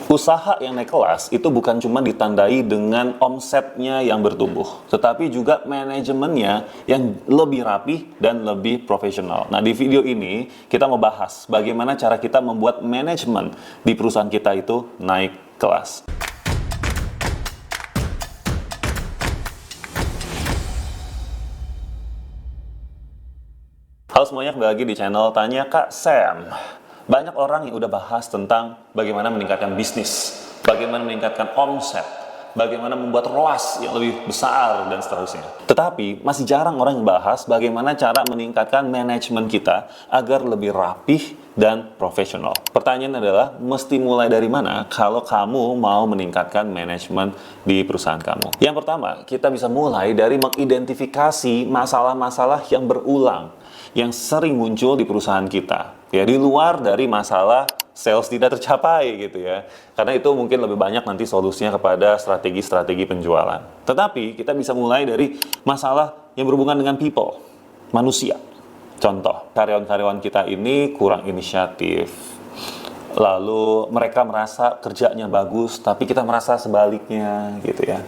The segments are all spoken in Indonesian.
Usaha yang naik kelas itu bukan cuma ditandai dengan omsetnya yang bertumbuh, tetapi juga manajemennya yang lebih rapi dan lebih profesional. Nah, di video ini kita mau bahas bagaimana cara kita membuat manajemen di perusahaan kita itu naik kelas. Halo semuanya, kembali lagi di channel Tanya Kak Sam. Banyak orang yang udah bahas tentang bagaimana meningkatkan bisnis, bagaimana meningkatkan omset, bagaimana membuat ROAS yang lebih besar, dan seterusnya. Tetapi masih jarang orang yang bahas bagaimana cara meningkatkan manajemen kita agar lebih rapih dan profesional. Pertanyaan adalah, mesti mulai dari mana kalau kamu mau meningkatkan manajemen di perusahaan kamu? Yang pertama, kita bisa mulai dari mengidentifikasi masalah-masalah yang berulang, yang sering muncul di perusahaan kita. Ya, di luar dari masalah sales tidak tercapai gitu ya. Karena itu mungkin lebih banyak nanti solusinya kepada strategi-strategi penjualan. Tetapi kita bisa mulai dari masalah yang berhubungan dengan people, manusia. Contoh, karyawan-karyawan kita ini kurang inisiatif. Lalu mereka merasa kerjanya bagus, tapi kita merasa sebaliknya gitu ya.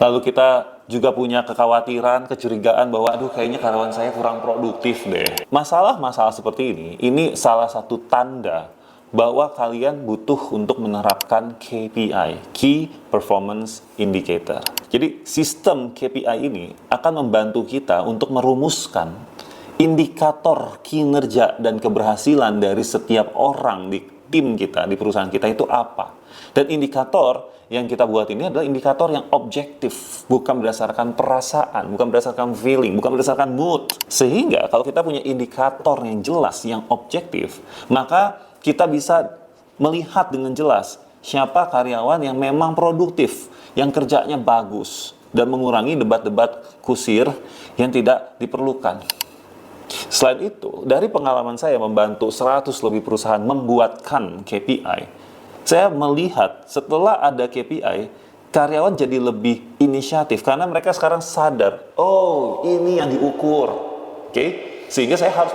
Lalu kita juga punya kekhawatiran, kecurigaan bahwa aduh kayaknya karyawan saya kurang produktif deh. Masalah-masalah seperti ini salah satu tanda bahwa kalian butuh untuk menerapkan KPI, Key Performance Indicator. Jadi sistem KPI ini akan membantu kita untuk merumuskan indikator kinerja dan keberhasilan dari setiap orang di tim kita, di perusahaan kita itu apa. Dan indikator yang kita buat ini adalah indikator yang objektif, bukan berdasarkan perasaan, bukan berdasarkan feeling, bukan berdasarkan mood. Sehingga kalau kita punya indikator yang jelas, yang objektif, maka kita bisa melihat dengan jelas siapa karyawan yang memang produktif, yang kerjanya bagus, dan mengurangi debat-debat kusir yang tidak diperlukan. Selain itu, dari pengalaman saya membantu 100 lebih perusahaan membuatkan KPI, saya melihat setelah ada KPI, karyawan jadi lebih inisiatif karena mereka sekarang sadar, oh ini yang diukur, oke? Sehingga saya harus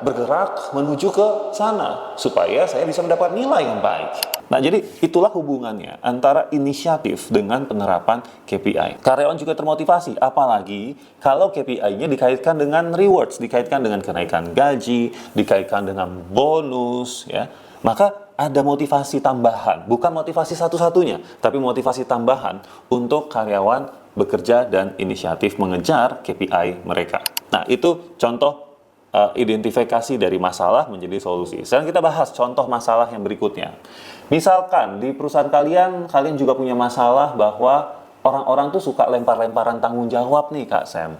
bergerak menuju ke sana supaya saya bisa mendapat nilai yang baik. Nah, jadi itulah hubungannya antara inisiatif dengan penerapan KPI. Karyawan juga termotivasi, apalagi kalau KPI-nya dikaitkan dengan rewards, dikaitkan dengan kenaikan gaji, dikaitkan dengan bonus, ya. Maka ada motivasi tambahan, bukan motivasi satu-satunya, tapi motivasi tambahan untuk karyawan bekerja dan inisiatif mengejar KPI mereka. Nah, itu contoh identifikasi dari masalah menjadi solusi. Sekarang kita bahas contoh masalah yang berikutnya. Misalkan di perusahaan kalian juga punya masalah bahwa orang-orang tuh suka lempar-lemparan tanggung jawab nih Kak Sam.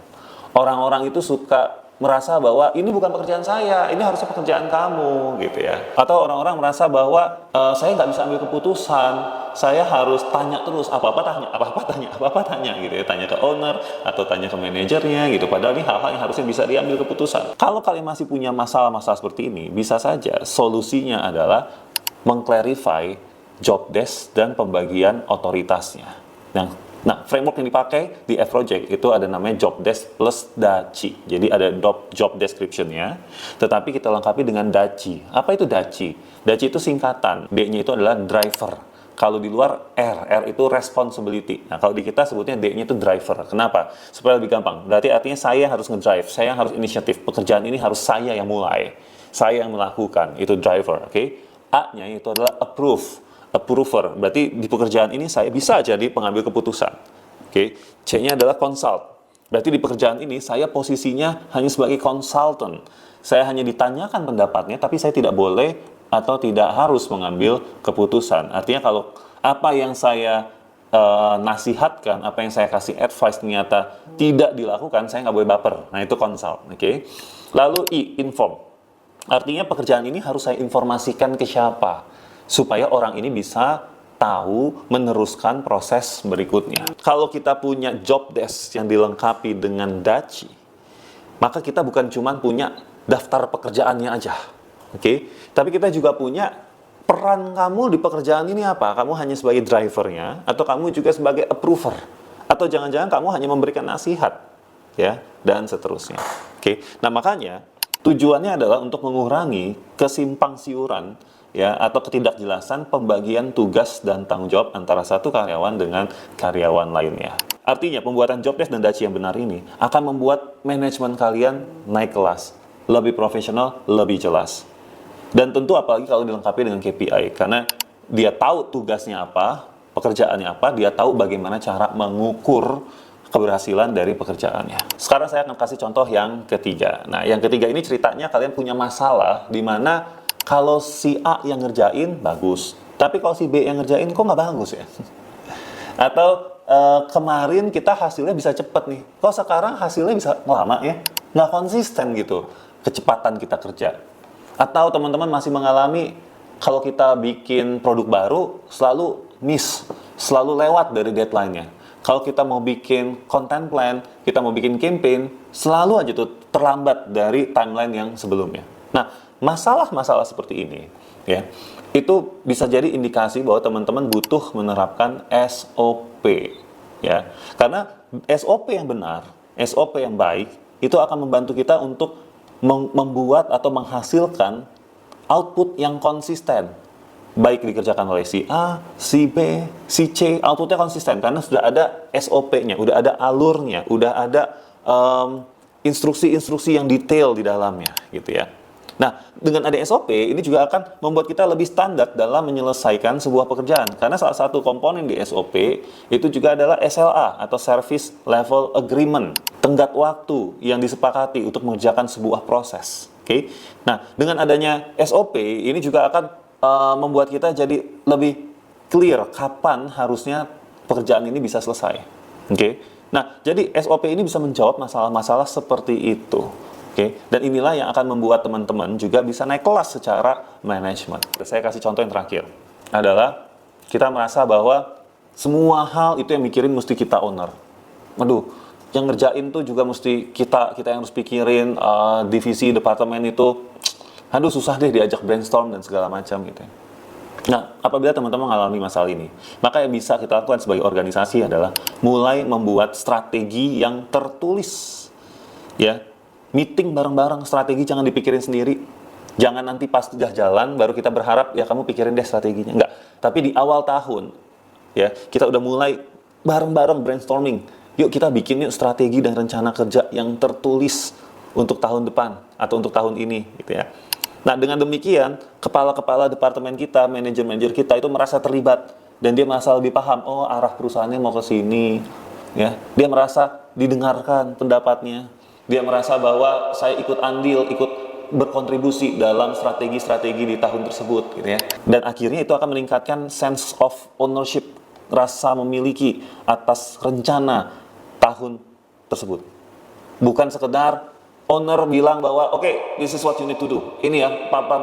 Orang-orang itu suka merasa bahwa ini bukan pekerjaan saya, ini harusnya pekerjaan kamu, gitu ya. Atau orang-orang merasa bahwa saya nggak bisa ambil keputusan, saya harus tanya terus, apa-apa tanya, gitu ya. Tanya ke owner, atau tanya ke manajernya, gitu. Padahal ini hal-hal yang harusnya bisa diambil keputusan. Kalau kalian masih punya masalah-masalah seperti ini, bisa saja solusinya adalah mengclarify job desk dan pembagian otoritasnya. Nah, framework yang dipakai di F-Project itu ada namanya job desk plus DACI. Jadi ada job description-nya, tetapi kita lengkapi dengan DACI. Apa itu DACI? DACI itu singkatan. D-nya itu adalah driver. Kalau di luar R itu responsibility. Nah, kalau di kita sebutnya D-nya itu driver. Kenapa? Supaya lebih gampang. Berarti artinya saya harus ngedrive, saya harus inisiatif. Pekerjaan ini harus saya yang mulai, saya yang melakukan. Itu driver, oke? A-nya itu adalah approver, berarti di pekerjaan ini saya bisa jadi pengambil keputusan. Oke. C-nya adalah consult. Berarti di pekerjaan ini saya posisinya hanya sebagai consultant. Saya hanya ditanyakan pendapatnya, tapi saya tidak boleh atau tidak harus mengambil keputusan. Artinya kalau apa yang saya nasihatkan, apa yang saya kasih advice ternyata tidak dilakukan, saya nggak boleh baper. Nah, itu consult. Oke. Lalu I, inform. Artinya pekerjaan ini harus saya informasikan ke siapa, supaya orang ini bisa tahu meneruskan proses berikutnya. Kalau kita punya job desk yang dilengkapi dengan DACI, maka kita bukan cuma punya daftar pekerjaannya aja, oke? Tapi kita juga punya peran kamu di pekerjaan ini apa? Kamu hanya sebagai drivernya, atau kamu juga sebagai approver, atau jangan-jangan kamu hanya memberikan nasihat, ya, dan seterusnya. Oke? Nah, makanya tujuannya adalah untuk mengurangi kesimpang siuran ya, atau ketidakjelasan pembagian tugas dan tanggung jawab antara satu karyawan dengan karyawan lainnya. Artinya, pembuatan job desk dan daci yang benar ini akan membuat manajemen kalian naik kelas, lebih profesional, lebih jelas. Dan tentu apalagi kalau dilengkapi dengan KPI, karena dia tahu tugasnya apa, pekerjaannya apa, dia tahu bagaimana cara mengukur keberhasilan dari pekerjaannya. Sekarang saya akan kasih contoh yang ketiga. Nah, yang ketiga ini ceritanya kalian punya masalah di mana kalau si A yang ngerjain bagus, tapi kalau si B yang ngerjain kok nggak bagus ya? Atau kemarin kita hasilnya bisa cepet nih, kok sekarang hasilnya bisa lama ya? Nggak konsisten gitu kecepatan kita kerja. Atau teman-teman masih mengalami kalau kita bikin produk baru selalu miss, selalu lewat dari deadline-nya. Kalau kita mau bikin content plan, kita mau bikin campaign, selalu aja tuh terlambat dari timeline yang sebelumnya. Nah, masalah-masalah seperti ini, ya, itu bisa jadi indikasi bahwa teman-teman butuh menerapkan SOP, ya. Karena SOP yang benar, SOP yang baik, itu akan membantu kita untuk membuat atau menghasilkan output yang konsisten. Baik dikerjakan oleh si A, si B, si C, outputnya konsisten karena sudah ada SOP-nya, udah ada alurnya, udah ada instruksi-instruksi yang detail di dalamnya, gitu ya. Nah, dengan ada SOP, ini juga akan membuat kita lebih standar dalam menyelesaikan sebuah pekerjaan. Karena salah satu komponen di SOP itu juga adalah SLA atau Service Level Agreement, tenggat waktu yang disepakati untuk mengerjakan sebuah proses. Oke. Nah, dengan adanya SOP, ini juga akan membuat kita jadi lebih clear kapan harusnya pekerjaan ini bisa selesai. Oke. Nah, jadi SOP ini bisa menjawab masalah-masalah seperti itu. Oke, dan inilah yang akan membuat teman-teman juga bisa naik kelas secara manajemen. Saya kasih contoh yang terakhir, adalah kita merasa bahwa semua hal itu yang mikirin mesti kita owner. Aduh, yang ngerjain tuh juga mesti kita yang harus pikirin, divisi, departemen itu, aduh susah deh diajak brainstorm dan segala macam gitu. Nah, apabila teman-teman mengalami masalah ini, maka yang bisa kita lakukan sebagai organisasi adalah mulai membuat strategi yang tertulis, ya. Meeting bareng-bareng, strategi jangan dipikirin sendiri. Jangan nanti pas sudah jalan baru kita berharap ya kamu pikirin deh strateginya. Enggak. Tapi di awal tahun ya, kita udah mulai bareng-bareng brainstorming. Yuk kita bikin yuk strategi dan rencana kerja yang tertulis untuk tahun depan atau untuk tahun ini gitu ya. Nah, dengan demikian kepala-kepala departemen kita, manajer-manajer kita itu merasa terlibat dan dia merasa lebih paham, oh arah perusahaannya mau ke sini ya. Dia merasa didengarkan pendapatnya. Dia merasa bahwa saya ikut andil, ikut berkontribusi dalam strategi-strategi di tahun tersebut, gitu ya. Dan akhirnya itu akan meningkatkan sense of ownership, rasa memiliki atas rencana tahun tersebut. Bukan sekedar owner bilang bahwa, oke, this is what you need to do. Ini ya, pam.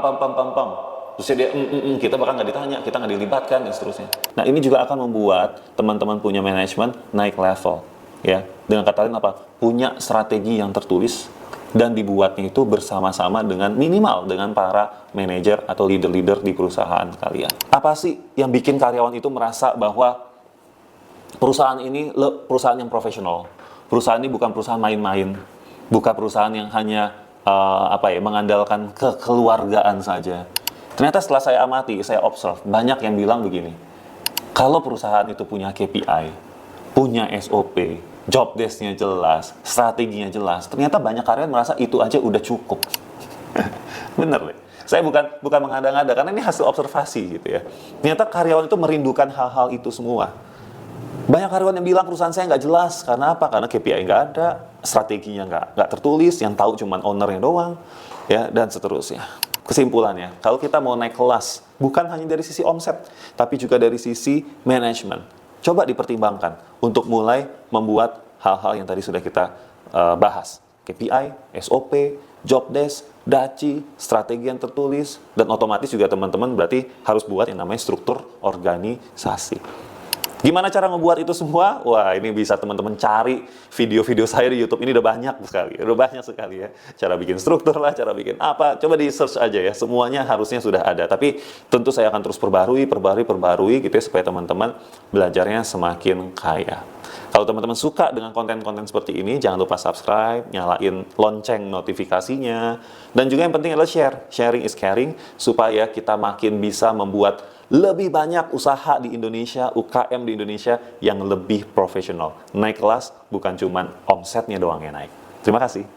Terus dia, kita bahkan nggak ditanya, kita nggak dilibatkan, dan seterusnya. Nah, ini juga akan membuat teman-teman punya manajemen naik level. Ya, dengan kata lain apa? Punya strategi yang tertulis dan dibuatnya itu bersama-sama dengan minimal dengan para manajer atau leader-leader di perusahaan kalian. Apa sih yang bikin karyawan itu merasa bahwa perusahaan ini perusahaan yang profesional? Perusahaan ini bukan perusahaan main-main, bukan perusahaan yang hanya mengandalkan kekeluargaan saja. Ternyata setelah saya amati, saya observe, banyak yang bilang begini. Kalau perusahaan itu punya KPI, punya SOP, job desk-nya jelas, strateginya jelas, ternyata banyak karyawan merasa itu aja udah cukup. Bener deh. Saya bukan mengada-ngada, karena ini hasil observasi gitu ya. Ternyata karyawan itu merindukan hal-hal itu semua. Banyak karyawan yang bilang perusahaan saya nggak jelas, karena apa? Karena KPI nggak ada, strateginya nggak tertulis, yang tahu cuma ownernya doang, ya, dan seterusnya. Kesimpulannya, kalau kita mau naik kelas, bukan hanya dari sisi omset, tapi juga dari sisi manajemen. Coba dipertimbangkan untuk mulai membuat hal-hal yang tadi sudah kita bahas. KPI, SOP, job desk, daci, strategi yang tertulis, dan otomatis juga teman-teman berarti harus buat yang namanya struktur organisasi. Gimana cara ngebuat itu semua? Wah, ini bisa teman-teman cari video-video saya di YouTube. Ini udah banyak sekali ya. Cara bikin struktur lah, cara bikin apa. Coba di search aja ya. Semuanya harusnya sudah ada. Tapi tentu saya akan terus perbarui gitu ya, supaya teman-teman belajarnya semakin kaya. Kalau teman-teman suka dengan konten-konten seperti ini, jangan lupa subscribe, nyalain lonceng notifikasinya, dan juga yang penting adalah share. Sharing is caring, supaya kita makin bisa membuat lebih banyak usaha di Indonesia, UKM di Indonesia yang lebih profesional. Naik kelas bukan cuman omsetnya doang yang naik. Terima kasih.